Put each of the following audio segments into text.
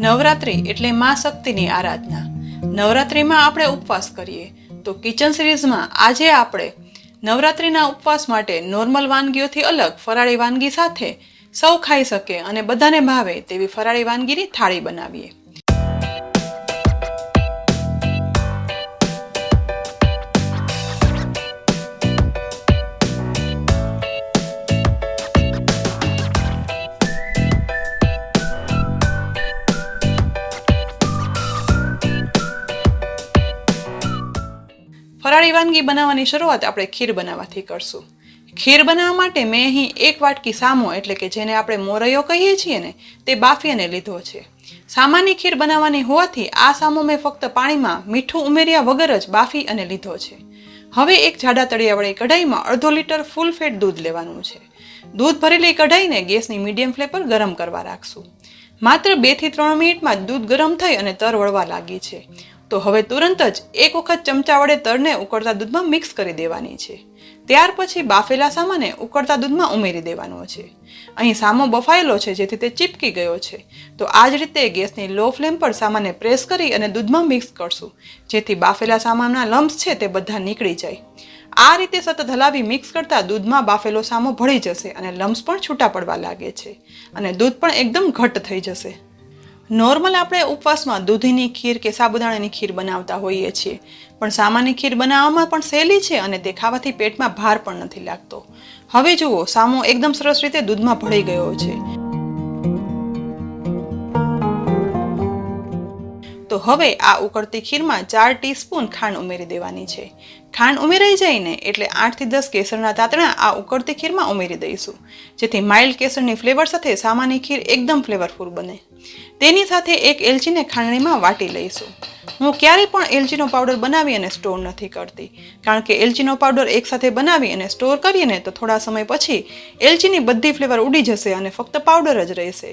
નવરાત્રિ એટલે માં શક્તિની આરાધના. નવરાત્રિમાં આપણે ઉપવાસ કરીએ તો કિચન સિરીઝમાં આજે આપણે નવરાત્રિના ઉપવાસ માટે નોર્મલ વાનગીઓથી અલગ ફરાળી વાનગી સાથે સૌ ખાઈ શકે અને બધાને ભાવે તેવી ફરાળી વાનગીની થાળી બનાવીએ. ફરાળી વાનગી બનાવવાની શરૂઆત આપણે ખીર બનાવવાથી કરશું. ખીર બનાવવા માટે મેં અહીં 1 વાટકી સામો એટલે કે જેને આપણે મોરૈયો કહીએ છીએ ને તે બાફીને લીધો છે. સામાની ખીર બનાવવાની હોવાથી આ સામો મેં ફક્ત પાણીમાં મીઠું ઉમેર્યા વગર જ બાફી અને લીધો છે. હવે એક જાડા તળિયાવાળી કઢાઈમાં 1/2 લીટર ફૂલ ફેટ દૂધ લેવાનું છે. દૂધ ભરેલી કઢાઈને ગેસની મીડિયમ ફ્લેમ પર ગરમ કરવા રાખશું. માત્ર 2 થી 3 મિનિટમાં દૂધ ગરમ થઈ અને તર વળવા લાગી છે. તો હવે તુરંત જ એક વખત ચમચા વડે તરને ઉકળતા દૂધમાં મિક્સ કરી દેવાની છે. ત્યાર પછી બાફેલા સામાને ઉકળતા દૂધમાં ઉમેરી દેવાનો છે. અહીં સામો બફાયેલો છે જેથી તે ચીપકી ગયો છે. તો આ જ રીતે ગેસની લો ફ્લેમ પર સામાને પ્રેસ કરી અને દૂધમાં મિક્સ કરશું જેથી બાફેલા સામાના લમ્સ છે તે બધા નીકળી જાય. આ રીતે સતત હલાવી મિક્સ કરતા દૂધમાં બાફેલો સામો ભળી જશે અને લમ્સ પણ છૂટા પડવા લાગે છે અને દૂધ પણ એકદમ ઘટ્ટ થઈ જશે. નોર્મલ આપણે ઉપવાસમાં દૂધીની ખીર કે સાબુદાણાની ખીર બનાવતા હોઈએ છીએ, પણ સામાની ખીર બનાવવામાં પણ સહેલી છે અને તે ખાવાથી પેટમાં ભાર પણ નથી લાગતો. હવે જુઓ, સામો એકદમ સરસ રીતે દૂધમાં ભળી ગયો છે. તો હવે આ ઉકળતી ખીરમાં 4 ટીસ્પૂન ખાંડ ઉમેરી દેવાની છે. ખાંડ ઉમેરાઈ જાય ને એટલે 8 થી 10 કેસરના તાતણા આ ઉકળતી ખીરમાં ઉમેરી દઈશું જેથી માઇલ્ડ કેસરની ફ્લેવર સાથે સામાની ખીર એકદમ ફ્લેવરફુલ બને. તેની સાથે એક એલચીને ખાંડણીમાં વાટી લઈશું. હું ક્યારેય પણ એલચીનો પાવડર બનાવી અને સ્ટોર નથી કરતી, કારણ કે એલચીનો પાવડર એકસાથે બનાવી અને સ્ટોર કરીએ ને તો થોડા સમય પછી એલચીની બધી ફ્લેવર ઉડી જશે અને ફક્ત પાવડર જ રહેશે.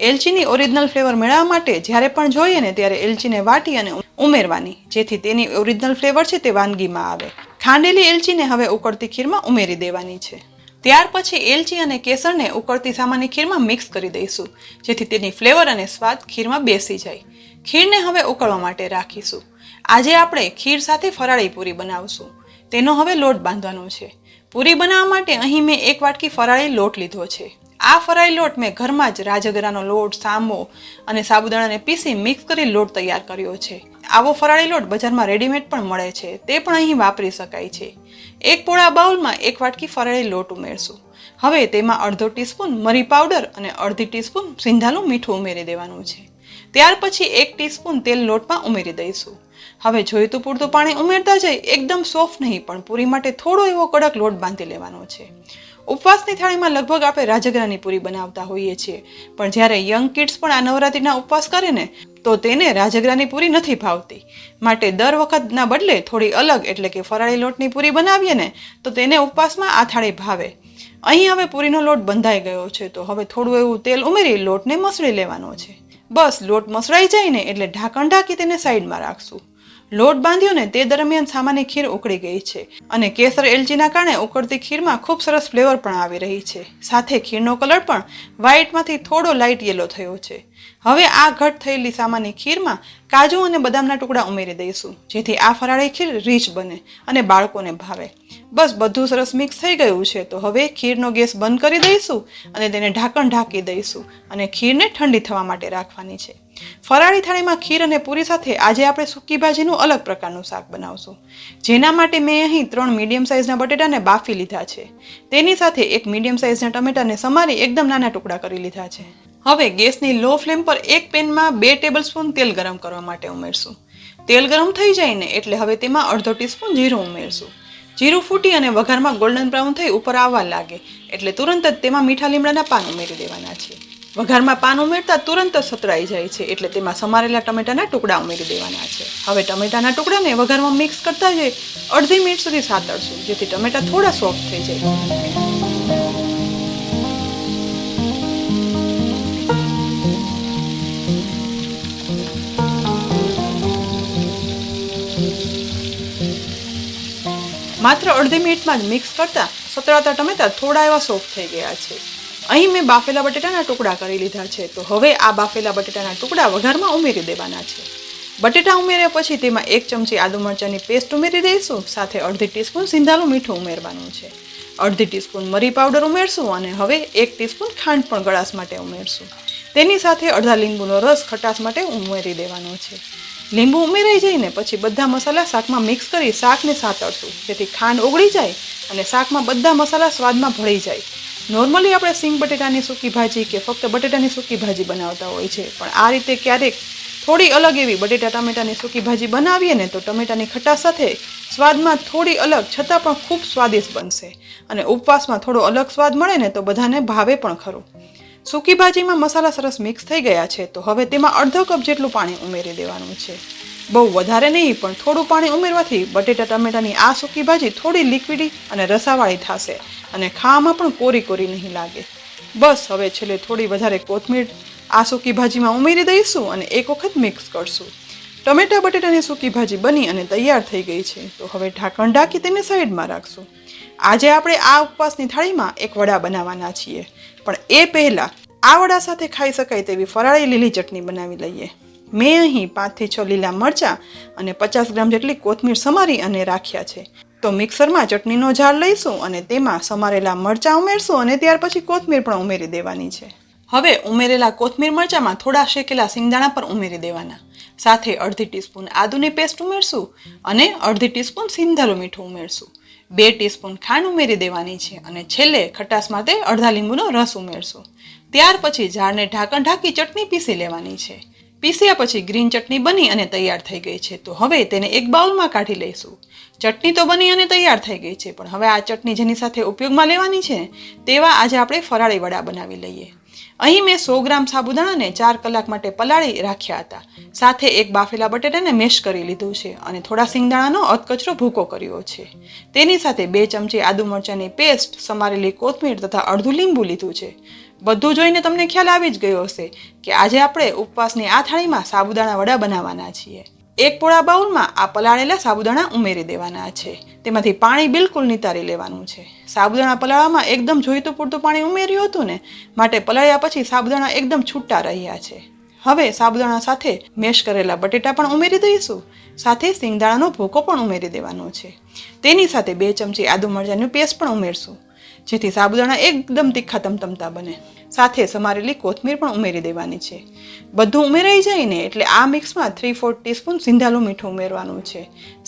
એલચીની ઓરિજિનલ ફ્લેવર મેળવવા માટે જ્યારે પણ જોઈએ ને ત્યારે એલચીને વાટી અને ઉમેરવાની જેથી તેની ઓરિજિનલ ફ્લેવર છે તે વાનગીમાં આવે. ખાંડેલી એલચીને હવે ઉકળતી ખીરમાં ઉમેરી દેવાની છે. ત્યાર પછી એલચી અને કેસરને ઉકળતી સામાની ખીરમાં મિક્સ કરી દઈશું જેથી તેની ફ્લેવર અને સ્વાદ ખીરમાં બેસી જાય. ખીરને હવે ઉકળવા માટે રાખીશું. આજે આપણે ખીર સાથે ફરાળી પૂરી બનાવશું. તેનો હવે લોટ બાંધવાનો છે. પૂરી બનાવવા માટે અહીં મેં 1 વાટકી ફરાળી લોટ લીધો છે. આ ફરાળી લોટ મેં ઘરમાં જ રાજગરાનો લોટ, સામો અને સાબુદાણાને પીસી મિક્સ કરી લોટ તૈયાર કર્યો છે. આવો ફરાળી લોટ બજારમાં રેડીમેડ પણ મળે છે, તે પણ અહીં વાપરી શકાય છે. એક પોળા બાઉલમાં 1 વાટકી ફરાળી લોટ ઉમેરશું. હવે તેમાં 1/2 ટીસ્પૂન મરી પાવડર અને 1/2 ટીસ્પૂન સિંધાલું મીઠું ઉમેરી દેવાનું છે. ત્યાર પછી 1 ટીસ્પૂન તેલ લોટમાં ઉમેરી દઈશું. હવે જોઈતું પૂરતું પાણી ઉમેરતા જઈ એકદમ સોફ્ટ નહીં પણ પૂરી માટે થોડો એવો કડક લોટ બાંધી લેવાનો છે. ઉપવાસની થાળીમાં લગભગ આપણે રાજગરાની પૂરી બનાવતા હોઈએ છીએ, પણ જ્યારે યંગ કિડ્સ પણ આ નવરાત્રિના ઉપવાસ કરે ને તો તેને રાજગરાની પૂરી નથી ભાવતી. માટે દર વખતના બદલે થોડી અલગ એટલે કે ફરાળી લોટની પૂરી બનાવીએ ને તો તેને ઉપવાસમાં આ થાળી ભાવે. અહીં હવે પૂરીનો લોટ બંધાઈ ગયો છે, તો હવે થોડું એવું તેલ ઉમેરી લોટને મસળી લેવાનો છે. બસ લોટ મસળાઈ જાય ને એટલે ઢાંકણ ઢાંકી તેને સાઈડમાં રાખશું. લોટ બાંધ્યો ને તે દરમિયાન સામાની ખીર ઉકળી ગઈ છે અને કેસર એલચીના કારણે ઉકળતી ખીરમાં ખૂબ સરસ ફ્લેવર પણ આવી રહી છે. સાથે ખીરનો કલર પણ વ્હાઈટમાંથી થોડો લાઇટ યેલો થયો છે. હવે આ ઘટ થયેલી સામાની ખીરમાં કાજુ અને બદામના ટુકડા ઉમેરી દઈશું જેથી આ ફરાળી ખીર રીચ બને અને બાળકોને ભાવે. બસ બધું સરસ મિક્સ થઈ ગયું છે, તો હવે ખીરનો ગેસ બંધ કરી દઈશું અને તેને ઢાંકણ ઢાંકી દઈશું અને ખીરને ઠંડી થવા માટે રાખવાની છે. ફરાળી થાળીમાં ખીર અને પૂરી સાથે આજે આપણે સૂકી ભાજીનું અલગ પ્રકારનું શાક બનાવશું, જેના માટે મેં અહીં 3 મીડિયમ સાઇઝના બટેટાને બાફી લીધા છે. તેની સાથે 1 મીડિયમ સાઇઝના ટમેટાને સમારી એકદમ નાના ટુકડા કરી લીધા છે. હવે ગેસની લો ફ્લેમ પર એક પેનમાં 2 ટેબલસ્પૂન તેલ ગરમ કરવા માટે ઉમેરશું. તેલ ગરમ થઈ જાય ને એટલે હવે તેમાં 1/2 ટીસ્પૂન જીરું ઉમેરશું. જીરું ફૂટી અને વઘારમાં ગોલ્ડન બ્રાઉન થઈ ઉપર આવવા લાગે એટલે તુરંત જ તેમાં મીઠા લીમડાના પાન ઉમેરી દેવાના છે. વઘારમાં પાન ઉમેરતા તુરંત જ સતરાઈ જાય છે એટલે તેમાં સમારેલા ટમેટાના ટુકડા ઉમેરી દેવાના છે. હવે ટમેટાના ટુકડાને વઘારમાં મિક્સ કરતા જઈ અડધી મિનિટ સુધી સાતળશું જેથી ટમેટા થોડા સોફ્ટ થઈ જાય. માત્ર અડધી મિનિટમાં જ મિક્સ કરતા સતરાતા ટમેટા થોડા એવા સોફ્ટ થઈ ગયા છે. અહીં મેં બાફેલા બટેટાના ટુકડા કરી લીધા છે. તો હવે આ બાફેલા બટેટાના ટુકડા વઘારમાં ઉમેરી દેવાના છે. બટેટા ઉમેર્યા પછી તેમાં 1 ચમચી આદુ મરચાંની પેસ્ટ ઉમેરી દઈશું. સાથે અડધી ટીસ્પૂન સિંધાલું મીઠું ઉમેરવાનું છે. અડધી ટીસ્પૂન મરી પાવડર ઉમેરશું અને હવે 1 ટીસ્પૂન ખાંડ પણ ગળાશ માટે ઉમેરશું. તેની સાથે અડધા લીંબુનો રસ ખટાશ માટે ઉમેરી દેવાનો છે. લીંબુ ઉમેરાઈ જઈને પછી બધા મસાલા શાકમાં મિક્સ કરી શાકને સાતળશું, જેથી ખાંડ ઓગળી જાય અને શાકમાં બધા મસાલા સ્વાદમાં ભળી જાય. નોર્મલી આપણે સિંગ બટેટાની સૂકી ભાજી કે ફક્ત બટેટાની સૂકી ભાજી બનાવતા હોય છે, પણ આ રીતે ક્યારેક થોડી અલગ એવી બટેટા ટમેટાની સૂકી ભાજી બનાવીએ ને તો ટમેટાની ખટાશ સાથે સ્વાદમાં થોડી અલગ છતાં પણ ખૂબ સ્વાદિષ્ટ બનશે અને ઉપવાસમાં થોડો અલગ સ્વાદ મળે ને તો બધાને ભાવે પણ ખરું. સૂકી ભાજીમાં મસાલા સરસ મિક્સ થઈ ગયા છે. તો હવે તેમાં અડધો કપ જેટલું પાણી ઉમેરી દેવાનું છે. બહુ વધારે નહીં, પણ થોડું પાણી ઉમેરવાથી બટેટા ટમેટાની આ સૂકી ભાજી થોડી લિક્વિડી અને રસાવાળી થશે અને ખાવામાં પણ કોરી કોરી નહીં લાગે. બસ હવે છેલ્લે થોડી વધારે કોથમીર આ સૂકી ભાજીમાં ઉમેરી દઈશું અને એક વખત મિક્સ કરશું. ટમેટા બટેટાની સૂકી ભાજી બની અને તૈયાર થઈ ગઈ છે. તો હવે ઢાંકણ ઢાંકી તેને સાઈડમાં રાખશું. આજે આપણે આ ઉપવાસની થાળીમાં એક વડા બનાવવાના છીએ, પણ એ પહેલાં આ વડા સાથે ખાઈ શકાય તેવી ફરાળી લીલી ચટણી બનાવી લઈએ. મેં અહીં 5 થી 6 લીલા મરચાં અને 50 ગ્રામ જેટલી કોથમીર સમારી અને રાખ્યા છે. તો મિક્સરમાં ચટણીનો જાર લઈશું અને તેમાં સમારેલા મરચાં ઉમેરશું અને ત્યાર પછી કોથમીર પણ ઉમેરી દેવાની છે. હવે ઉમેરેલા કોથમીર મરચાંમાં થોડા શેકેલા સિંગદાણા પર ઉમેરી દેવાના. સાથે અડધી ટીસ્પૂન આદુની પેસ્ટ ઉમેરશું અને અડધી ટીસ્પૂન સિંધાલું મીઠું ઉમેરશું. 2 ટીસ્પૂન ખાંડ ઉમેરી દેવાની છે અને છેલ્લે ખટાશ માટે અડધા લીંબુનો રસ ઉમેરશું. ત્યાર પછી જારને ઢાંકણ ઢાંકી ચટણી પીસી લેવાની છે. પીસ્યા પછી ગ્રીન ચટણી બની અને તૈયાર થઈ ગઈ છે. તો હવે તેને એક બાઉલમાં કાઢી લઈશું. ચટણી તો બની અને તૈયાર થઈ ગઈ છે, પણ હવે આ ચટણી જેની સાથે ઉપયોગમાં લેવાની છે તેવા આજે આપણે ફરાળી વડા બનાવી લઈએ. અહીં મેં 100 ગ્રામ સાબુદાણાને 4 કલાક માટે પલાળી રાખ્યા હતા. સાથે એક બાફેલા બટેટાને મેશ કરી લીધું છે અને થોડા સિંગદાણાનો અધકચરો ભૂકો કર્યો છે. તેની સાથે 2 ચમચી આદુ મરચાંની પેસ્ટ, સમારેલી કોથમીર તથા અડધું લીંબુ લીધું છે. બધું જોઈને તમને ખ્યાલ આવી જ ગયો હશે કે આજે આપણે ઉપવાસની આ થાળીમાં સાબુદાણા વડા બનાવવાના છીએ. એક પોળા બાઉલમાં આ પલાળેલા સાબુદાણા ઉમેરી દેવાના છે. તેમાંથી પાણી બિલકુલ નિતારી લેવાનું છે. સાબુદાણા પલાળવામાં એકદમ જોઈતું પૂરતું પાણી ઉમેર્યું હતું ને, માટે પલાળ્યા પછી સાબુદાણા એકદમ છૂટા રહ્યા છે. હવે સાબુદાણા સાથે મેશ કરેલા બટેટા પણ ઉમેરી દઈશું. સાથે સિંગદાણાનો ભૂકો પણ ઉમેરી દેવાનો છે. તેની સાથે 2 ચમચી આદુ મરચાંની પેસ્ટ પણ ઉમેરશું, જેથી સાબુદાણા એકદમ તીખા તમતમતા બને. સાથે સમારેલી કોથમીર પણ ઉમેરી દેવાની છે. બધું ઉમેરાઈ જાય ને એટલે આ મિક્સમાં 3/4 ટીસ્પૂન સિંધાલું મીઠું ઉમેરવાનું છે.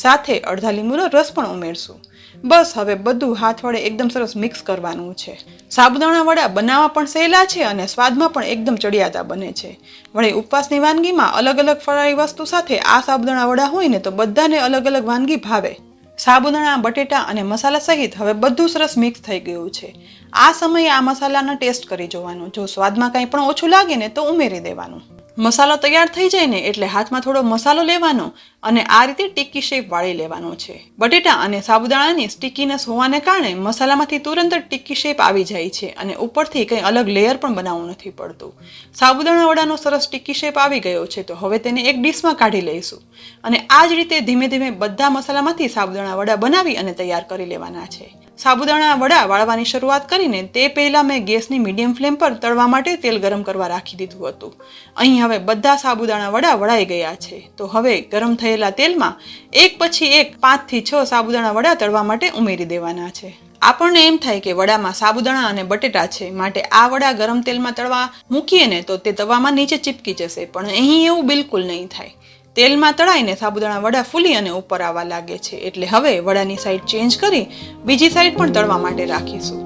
સાથે અડધા લીંબુનો રસ પણ ઉમેરશું. બસ હવે બધું હાથ વડે એકદમ સરસ મિક્સ કરવાનું છે. સાબુદાણા વડા બનાવવા પણ સહેલા છે અને સ્વાદમાં પણ એકદમ ચડિયાતા બને છે. વળી ઉપવાસની વાનગીમાં અલગ અલગ ફરાળી વસ્તુ સાથે આ સાબુદાણા વડા હોય ને તો બધાને અલગ અલગ વાનગી ભાવે. સાબુદાણા, બટેટા અને મસાલા સહિત હવે બધું સરસ મિક્સ થઈ ગયું છે. આ સમયે આ મસાલાનો ટેસ્ટ કરી જોવાનો. જો સ્વાદમાં કંઈ પણ ઓછું લાગે ને તો ઉમેરી દેવાનું. મસાલો તૈયાર થઈ જાય ને એટલે હાથમાં થોડો મસાલો લેવાનો અને આ રીતે ટિક્કી શેપ વાળી લેવાનો છે. બટેટા અને સાબુદાણાની સ્ટિકીનેસ હોવાને કારણે મસાલામાંથી તુરંત જ ટિક્કી શેપ આવી જાય છે અને ઉપરથી કંઈ અલગ લેયર પણ બનાવવું નથી પડતું. સાબુદાણા વડાનો સરસ ટિક્કી શેપ આવી ગયો છે. તો હવે તેને એક ડીશમાં કાઢી લઈશું અને આ જ રીતે ધીમે ધીમે બધા મસાલામાંથી સાબુદાણા વડા બનાવી અને તૈયાર કરી લેવાના છે. સાબુદાણા વડા વાળવાની શરૂઆત કરીને તે પહેલાં મેં ગેસની મીડિયમ ફ્લેમ પર તળવા માટે તેલ ગરમ કરવા રાખી દીધું હતું. અહીં હવે બધા સાબુદાણા વડા વળાઈ ગયા છે. તો હવે ગરમ થયેલા તેલમાં એક પછી એક 5 થી 6 સાબુદાણા વડા તળવા માટે ઉમેરી દેવાના છે. આપણને એમ થાય કે વડામાં સાબુદાણા અને બટેટા છે, માટે આ વડા ગરમ તેલમાં તળવા મૂકીએ ને તો તે તવામાં નીચે ચીપકી જશે, પણ અહીં એવું બિલકુલ નહીં થાય. તેલમાં તળાઈને સાબુદાણા વડા ફૂલી અને ઉપર આવવા લાગે છે. એટલે હવે વડાની સાઈડ ચેન્જ કરી બીજી સાઈડ પણ તળવા માટે રાખીશું.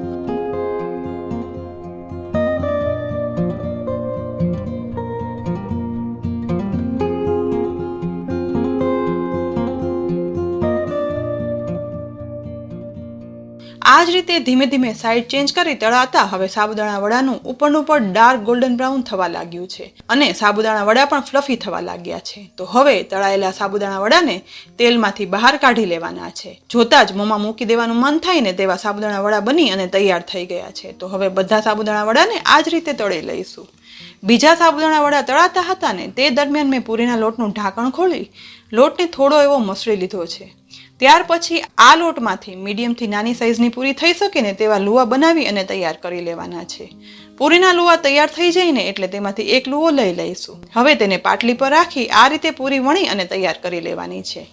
આ જ રીતે ધીમે ધીમે સાઈડ ચેન્જ કરી તળાતા હવે સાબુદાણા વડાનું ઉપરનું પર ડાર્ક ગોલ્ડન બ્રાઉન થવા લાગ્યું છે અને સાબુદાણા વડા પણ ફ્લફી થવા લાગ્યા છે. તો હવે તળાયેલા સાબુદાણા વડાને તેલમાંથી બહાર કાઢી લેવાના છે. જોતા જ મોંમાં મૂકી દેવાનું મન થાય ને તેવા સાબુદાણા વડા બની અને તૈયાર થઈ ગયા છે. તો હવે બધા સાબુદાણા વડાને આ જ રીતે તળી લઈશું. બીજા સાબુદાણા વડા તળાતા હતા ને તે દરમિયાન મેં પૂરીના લોટનું ઢાંકણ ખોલી લોટને થોડો એવો મસળી લીધો છે. ત્યાર પછી આ લોટમાંથી મીડિયમથી નાની સાઈઝની પૂરી થઈ શકે ને તેવા લુવા બનાવી અને તૈયાર કરી લેવાના છે. પૂરીના લુવા તૈયાર થઈ જાય ને એટલે તેમાંથી એક લુવો લઈ લઈશું. હવે તેને પાટલી પર રાખી આ રીતે પૂરી વણી અને તૈયાર કરી લેવાની છે.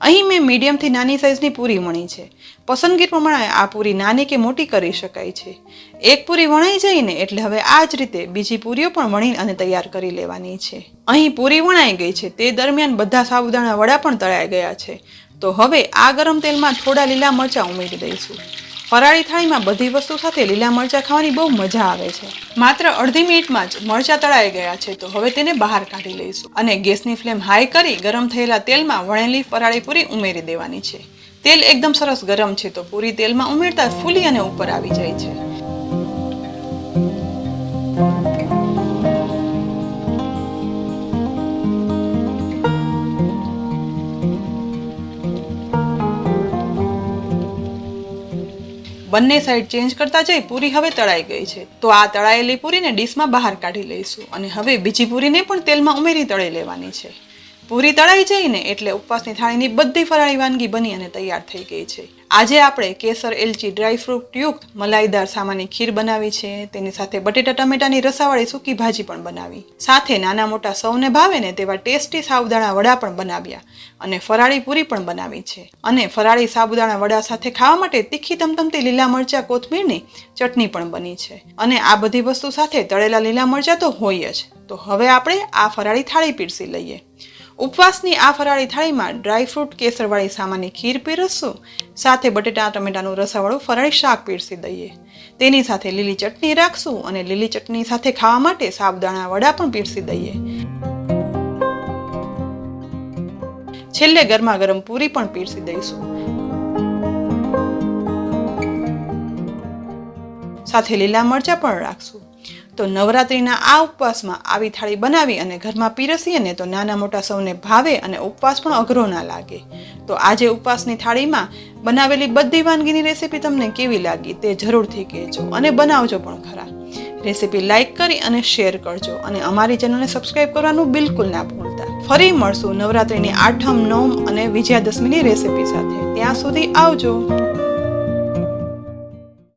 અહીં મેં મીડિયમથી નાની સાઇઝની પૂરી વણી છે. પસંદગી પ્રમાણે આ પૂરી નાની કે મોટી કરી શકાય છે. એક પૂરી વણાઈ જાય ને એટલે હવે આ જ રીતે બીજી પૂરીઓ પણ વણી અને તૈયાર કરી લેવાની છે. અહીં પૂરી વણાઈ ગઈ છે તે દરમિયાન બધા સાબુદાણા વડા પણ તળાઈ ગયા છે. તો હવે આ ગરમ તેલમાં થોડા લીલા મરચાં ઉમેરી દઈશું. ફરાળી થાળીમાં બધી વસ્તુ સાથે લીલા મરચાં ખાવાની બહુ મજા આવે છે. માત્ર અડધી મિનિટમાં જ મરચાં તળાઈ ગયા છે તો હવે તેને બહાર કાઢી લઈશું અને ગેસની ફ્લેમ હાઈ કરી ગરમ થયેલા તેલમાં વણેલી ફરાળી પૂરી ઉમેરી દેવાની છે. તેલ એકદમ સરસ ગરમ છે તો પૂરી તેલમાં ઉમેરતા ફૂલી અને ઉપર આવી જાય છે. બંને સાઈડ ચેન્જ કરતા જઈ પૂરી હવે તળાઈ ગઈ છે. તો આ તળાયેલી પૂરીને ડીશમાં બહાર કાઢી લઈશું અને હવે બીજી પૂરીને પણ તેલમાં ઉમેરી તળી લેવાની છે. પૂરી તળાઈ જઈને એટલે ઉપવાસની થાળીની બધી ફરાળી વાનગી બની અને તૈયાર થઈ ગઈ છે. આજે આપણે કેસર એલચી ડ્રાયફ્રૂટ યુક્ત મલાઈદાર સામાની ખીર બનાવી છે. તેની સાથે બટેટા ટમેટાની રસાવાળી સૂકી ભાજી પણ બનાવી. સાથે નાના મોટા સૌને ભાવે ને તેવા ટેસ્ટી સાબુદાણા વડા પણ બનાવ્યા અને ફરાળી પૂરી પણ બનાવી છે. અને ફરાળી સાબુદાણા વડા સાથે ખાવા માટે તીખી તમતમતી લીલા મરચા કોથમીરની ચટણી પણ બની છે. અને આ બધી વસ્તુ સાથે તળેલા લીલા મરચા તો હોય જ. તો હવે આપણે આ ફરાળી થાળી પીરસી લઈએ. ઉપવાસની આ ફરાળી થાળીમાં ડ્રાયફ્રૂટ કેસરવાળી સામાની ખીર પીરસશું. સાથે બટેટા ટમેટાનું રસાવાળું ફરાળી શાક પીરસી દઈએ. તેની સાથે લીલી ચટણી રાખશું અને લીલી ચટણી સાથે ખાવા માટે સાબુદાણા વડા પણ પીરસી દઈએ. છેલ્લે ગરમા ગરમ પૂરી પણ પીરસી દઈશું. સાથે લીલા મરચાં પણ રાખશું. તો નવરાત્રિના આ ઉપવાસમાં આવી થાળી બનાવી અને ઘરમાં પીરસીએ ને તો નાના મોટા સૌને ભાવે અને ઉપવાસ પણ અઘરો ના લાગે. તો આજે ઉપવાસની થાળીમાં બનાવેલી બધી વાનગીની રેસીપી તમને કેવી લાગી તે જરૂરથી કહેજો અને બનાવજો પણ ખરા. રેસીપી લાઈક કરી અને શેર કરજો અને અમારી ચેનલને સબસ્ક્રાઇબ કરવાનું બિલકુલ ના ભૂલતા. ફરી મળશું નવરાત્રિની 8મ 9મ અને વિજયાદશમીની રેસીપી સાથે. ત્યાં સુધી આવજો.